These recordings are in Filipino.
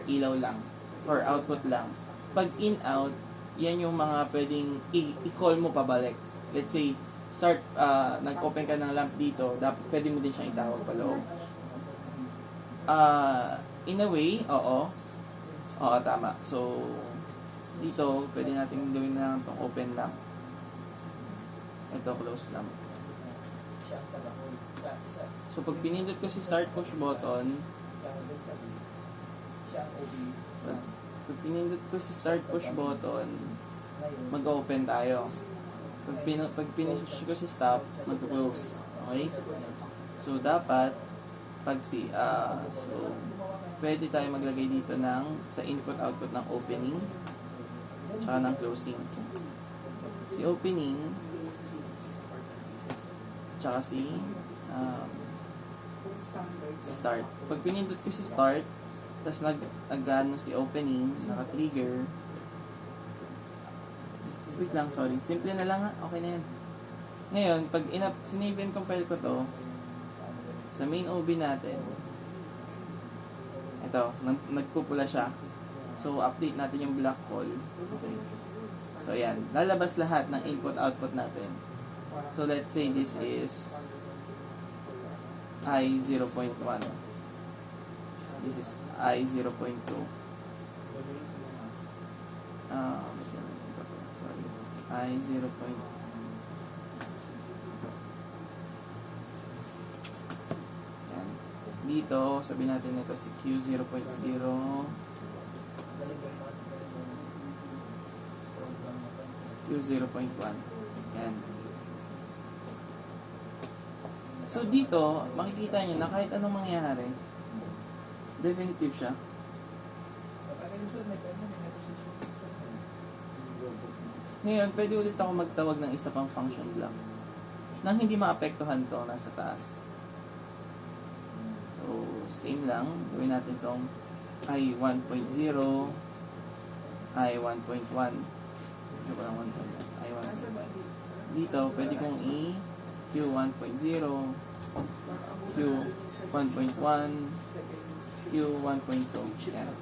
ilaw lang or output lang. Pag in-out, yan yung mga pwedeng i-call mo pabalik. Let's say, start, nag-open ka ng lamp dito, dapat pwede mo din siyang itawag pa loob. In a way, oo. Oo, tama. So, dito, pwede natin gawin na itong open lamp. Ito, close lamp. So, pag pinindot ko si start push button, pag pinindot ko si start push button, mag-open tayo. Pag finish ko si stop, mag-close. Okay? So, dapat, pwede tayo maglagay dito ng, sa input-output ng opening, tsaka ng closing. Si opening, tsaka si start. Pag pinindot ko si start, tapos nag-ano si opening, naka-trigger. Wait lang, sorry. Simple na lang ha. Okay na yan. Ngayon, pag sinave and compile ko to, sa main OB natin, ito, nagpupula siya. So, update natin yung black hole. Okay. So, ayan. Lalabas lahat ng input-output natin. So, let's say this is I 0.1. This is I 0.2. Sorry. I 0. Yan. Dito, sabihin natin ito si Q 0.0. Q 0.1. Yan. So, dito, makikita nyo na kahit anong mangyari, definitive siya. Ngayon, pwede ulit ako magtawag ng isa pang function block nang hindi maapektuhan to nasa taas. So, same lang. Gawin natin itong I 1.0, I 1.1. Ano ba ng 1.1? I 1. Dito, pwede kong Q 1.0, Q 1.1, Q 1.2. Yan.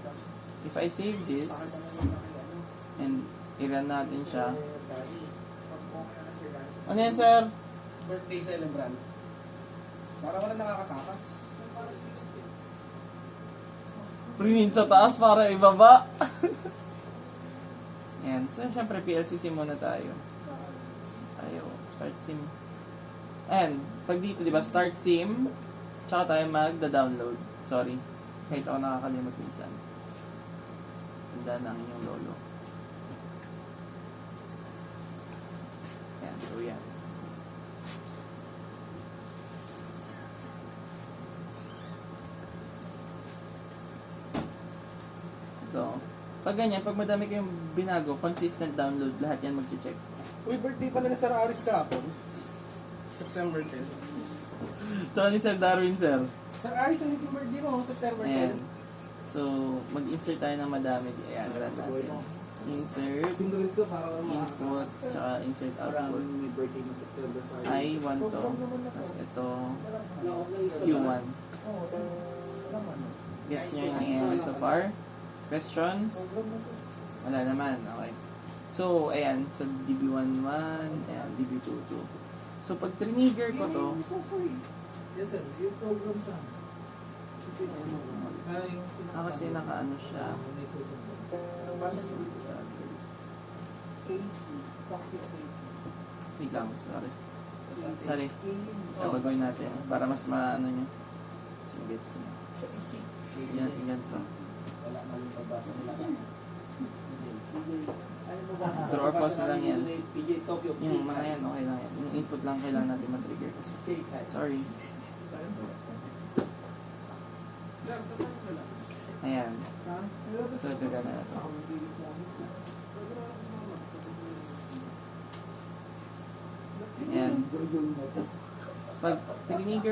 If I save this, and i-run natin siya. Ano yan, sir? Birthday celebrant. Para wala nakakatakas. Prinin sa taas para ibaba. Yan. So, syempre, PLC sim muna tayo. Start sim. And, pag dito, di ba, start sim, tsaka tayo magda-download. Sorry. Kahit ako nakakalimot minsan. Tanda na ang inyong lolo. Yan, so yan. Ito. Pag ganyan, pag madami kayong binago, consistent download, lahat yan mag-check. Uy, birthday pala ni Sir Aris kahapon. September 10. Tsaka ni Sir Darwin, sir. Sir Aris, ang yung birthday mo, September 10. Ayan. So, mag-insert tayo ng madami. Ayan, run natin. Insert, Pindulit ko para input, tsaka insert output. may birthday mo September sa I1 to. Tapos ito, Q1. Gets nyo yung nangyayari so far? Questions? Wala naman. Okay. So, ayan. So, DB11, ayan, DB22. So, pag trigger ko to, yes sir, yung program sa kasi nakaano siya. basa sa dito sa Wait lang, sorry. Kabagawin natin para mas maano nyo. So, gets nyo. Yan, ganito. Draw or pause na lang yan. Yung mga yan, okay lang yan. Yung input lang kailangan natin matrigger kasi. Sorry. Ayan. So, ito gana na ito. Ayan. Pag trigger